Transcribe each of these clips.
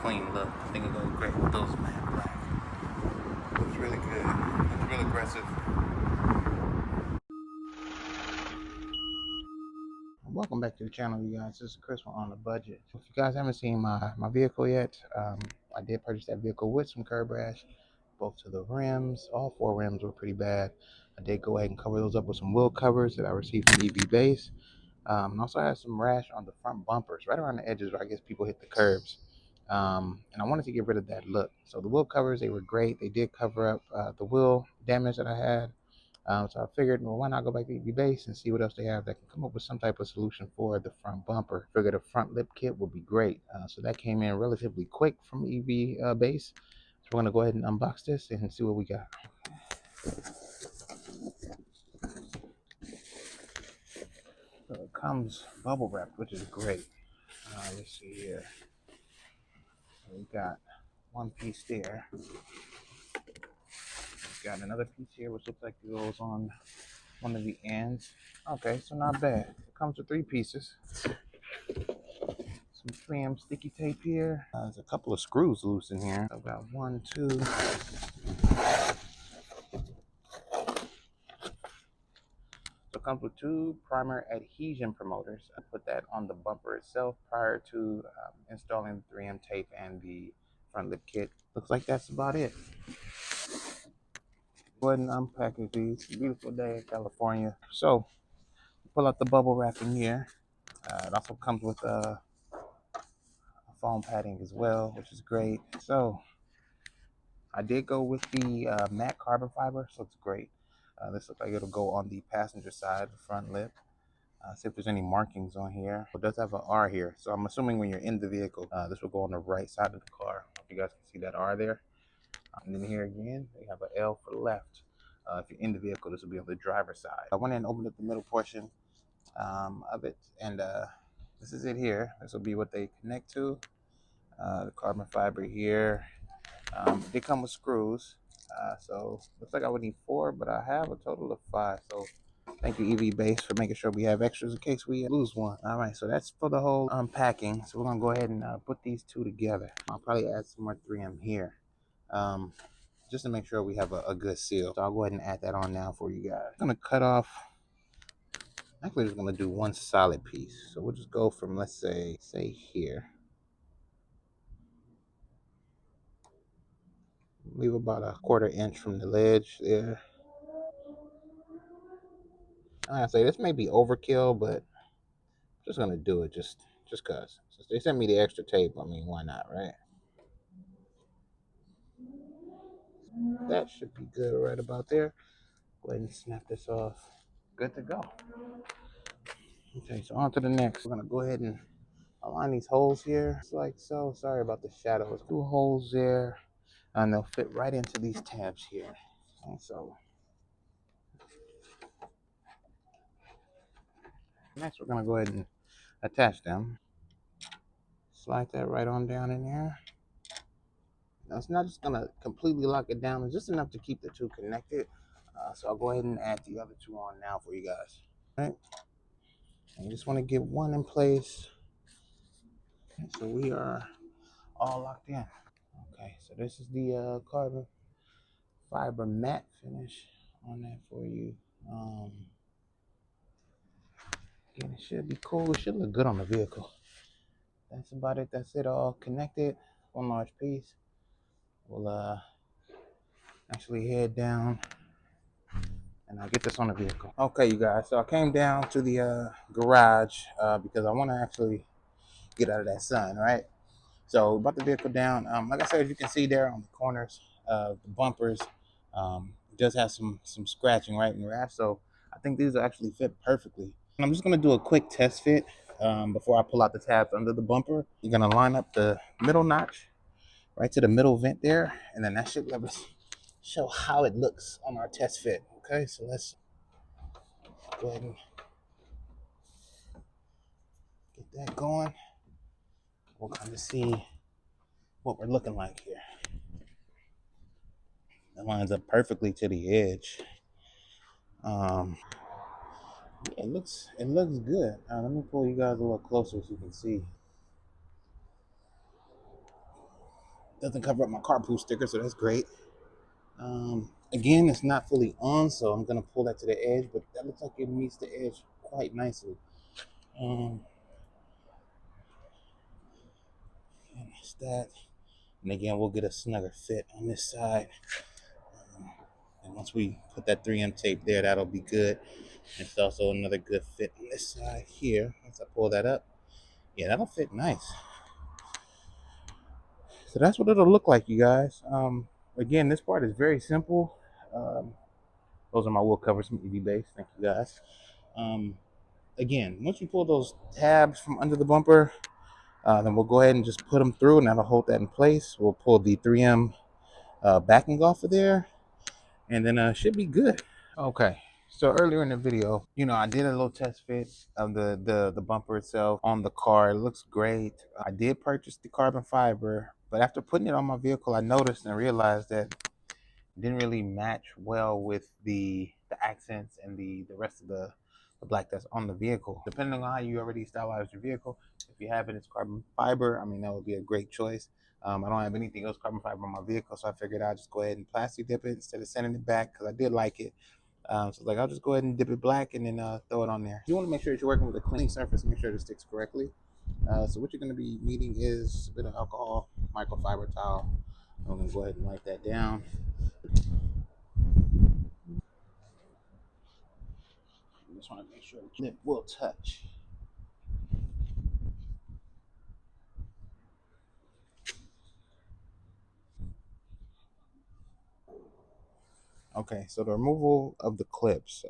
clean look. I think it goes great with those matte black. Looks really good. Looks real aggressive. Welcome back to the channel, you guys. This is Chris on the budget. If you guys haven't seen my vehicle yet, I did purchase that vehicle with some curb rash, both to the rims. All four rims were pretty bad. I did go ahead and cover those up with some wheel covers that I received from EV Base. Also had some rash on the front bumpers, right around the edges where I guess people hit the curbs. And I wanted to get rid of that look. So the wheel covers, they were great. They did cover up the wheel damage that I had. So I figured, well, why not go back to EV Base and see what else they have that can come up with some type of solution for the front bumper. Figured a front lip kit would be great. So that came in relatively quick from EV Base. So we're going to go ahead and unbox this and see what we got. So it comes bubble wrapped, which is great. Let's see here. We got one piece there. We've got another piece here, which looks like it goes on one of the ends. Okay, so not bad. It comes with 3 pieces. Some 3M sticky tape here. There's a couple of screws loose in here. I've got 1, 2. So it comes with 2 primer adhesion promoters. I put that on the bumper itself prior to installing the 3M tape and the front lip kit. Looks like that's about it. Go ahead and unpack these. Beautiful day in California. So pull out the bubble wrapping here. It also comes with foam padding as well, which is great. So I did go with the matte carbon fiber, so it's great. This looks like it'll go on the passenger side, the front lip. See if there's any markings on here. It does have an R here, so I'm assuming when you're in the vehicle, this will go on the right side of the car. If you guys can see that R there. And then here again, they have an L for the left. If you're in the vehicle, this will be on the driver's side. I went in and opened up the middle portion of it, and this is it here. This will be what they connect to. The carbon fiber here. They come with screws, so looks like I would need 4, but I have a total of 5. So thank you, EV Base, for making sure we have extras in case we lose one. All right, so that's for the whole unpacking. So we're gonna go ahead and put these 2 together. I'll probably add some more 3M here, just to make sure we have a good seal. So I'll go ahead and add that on now for you guys. I'm gonna cut off. Actually, just gonna do 1 solid piece. So we'll just go from, let's say here. Leave about a 1/4 inch from the ledge there. I say this may be overkill, but I'm just gonna do it just cause. Since they sent me the extra tape, I mean, why not, right? That should be good right about there. Go ahead and snap this off. Good to go. Okay, so on to the next. We're gonna go ahead and align these holes here, just like so. Sorry about the shadows. 2 holes there, and they'll fit right into these tabs here. And so next, we're gonna go ahead and attach them. Slide that right on down in there. Now, it's not just gonna completely lock it down. It's just enough to keep the 2 connected. So I'll go ahead and add the other 2 on now for you guys. All right. And you just want to get 1 in place. Okay, so we are all locked in. Okay, so this is the carbon fiber matte finish on that for you. Again, it should be cool. It should look good on the vehicle. That's about it. That's it, all connected. 1 large piece. We'll actually head down and I'll get this on the vehicle. Okay, you guys, so I came down to the garage because I want to actually get out of that sun, right? So about the vehicle down, like I said, as you can see there on the corners of the bumpers, it does have some scratching right in rash. So I think these will actually fit perfectly. And I'm just gonna do a quick test fit before I pull out the tabs under the bumper. You're gonna line up the middle notch right to the middle vent there, and then that should let us show how it looks on our test fit. Okay, so let's go ahead and get that going. We'll kind of see what we're looking like here. It lines up perfectly to the edge. Yeah, it looks good. Let me pull you guys a little closer so you can see. Doesn't cover up my carpool sticker, so that's great. Again, it's not fully on, so I'm gonna pull that to the edge, but that looks like it meets the edge quite nicely. Um, and that's that. And again, we'll get a snugger fit on this side. Um, and once we put that 3M tape there, that'll be good. And it's also another good fit on this side here. Once I pull that up, yeah, that'll fit nice. So that's what it'll look like, you guys. Again, this part is very simple. Those are my wool covers from EV Base. Thank you, guys. Um, Again, once you pull those tabs from under the bumper, then we'll go ahead and just put them through, and that'll hold that in place. We'll pull the 3M backing off of there, and then should be good. Okay, so earlier in the video, I did a little test fit of the bumper itself on the car. It looks great. I did purchase the carbon fiber, but after putting it on my vehicle, I noticed and realized that it didn't really match well with the accents and the rest of the black that's on the vehicle. Depending on how you already stylize your vehicle, if you have it as carbon fiber, I mean, that would be a great choice. I don't have anything else carbon fiber on my vehicle, so I figured I'd just go ahead and plastic dip it instead of sending it back because I did like it. So like I'll just go ahead and dip it black and then throw it on there. You want to make sure that you're working with a clean surface, make sure it sticks correctly. So what you're going to be needing is a bit of alcohol, microfiber towel. I'm going to go ahead and wipe that down. You just want to make sure the lip will touch. Okay, so the removal of the clips.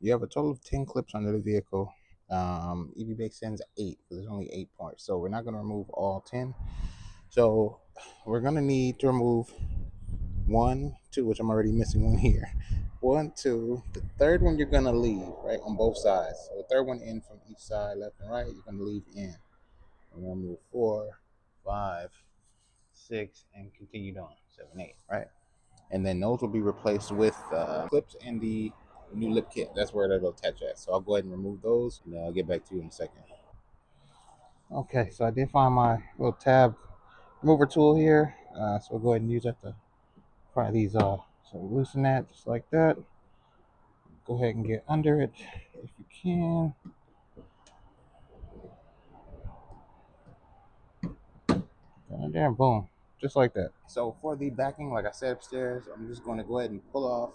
You have a total of 10 clips under the vehicle. EV Base sends 8 because there's only 8 parts. So we're not going to remove all 10. So we're going to need to remove 1, 2, which I'm already missing one here. 1, 2. The third one you're going to leave, right, on both sides. So the third one in from each side, left and right, you're going to leave in. We're going to move 4, 5, 6, and continued on. 7, 8, right? And then those will be replaced with clips and the new lip kit. That's where it'll attach at. So I'll go ahead and remove those, and I'll get back to you in a second. Okay, so I did find my little tab remover tool here. So we'll go ahead and use that to pry these off. So loosen that just like that. Go ahead and get under it if you can. And there, boom, just like that. So for the backing, like I said upstairs, I'm just going to go ahead and pull off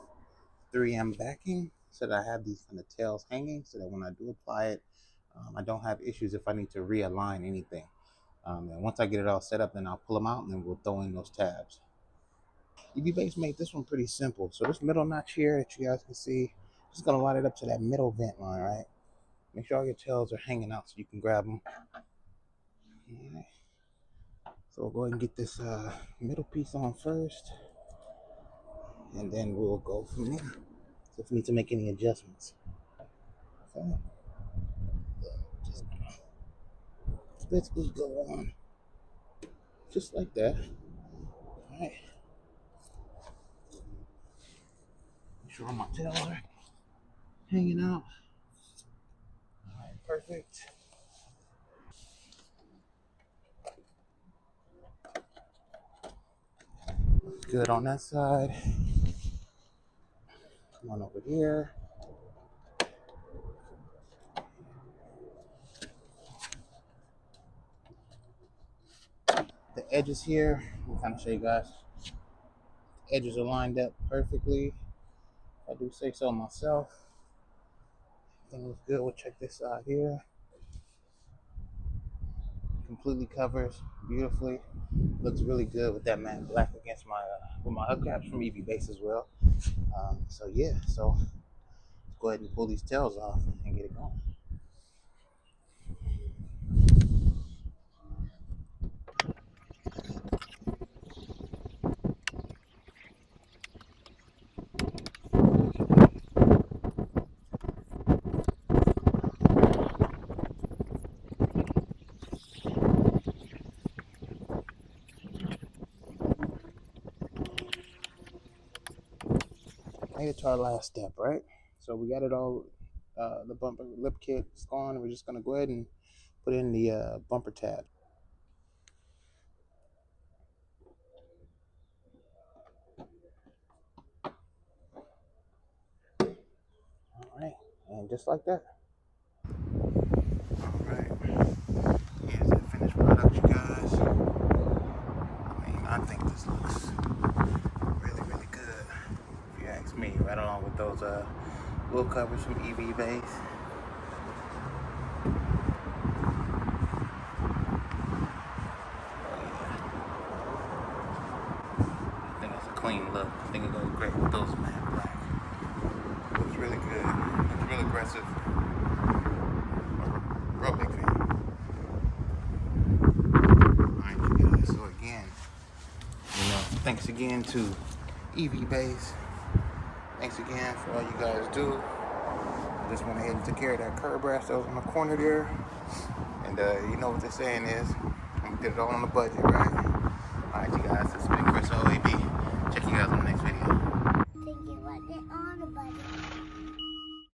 3M backing so that I have these kind of tails hanging so that when I do apply it, I don't have issues if I need to realign anything. And once I get it all set up, then I'll pull them out and then we'll throw in those tabs. EV Base made this one pretty simple. So this middle notch here that you guys can see, just gonna line it up to that middle vent line, right? Make sure all your tails are hanging out so you can grab them. All right. So we'll go ahead and get this middle piece on first, and then we'll go from there. So if we need to make any adjustments. Okay. Just let's go on. Just like that. All right. Make sure all my tails are hanging out. All right, perfect. Good on that side. Come on over here. The edges here, we'll kind of show you guys. Edges are lined up perfectly. I do say so myself. Everything looks good. We'll check this side here. Completely covers beautifully. Looks really good with that matte black against my with my hubcaps from EV Base as well. So yeah, so let's go ahead and pull these tails off and get it going. Made it to our last step, right? So we got it all. The bumper lip kit is gone. We're just gonna go ahead and put in the bumper tab. And just like that. Alright. Here's the finished product, you guys. I mean, I think this looks really, really good. If you ask me, right along with those wool covers from EV Base. I think it's a clean look. I think it goes great with those matte black. Looks really good. Looks real aggressive. Real big fan. Alright, you guys. So again, thanks again to EV Base. Thanks again for all you guys do. Just went ahead and took care of that curb rash that was in the corner there. And you know what the saying is. We did it all on the budget, right? Alright, you guys. This has been Chris O.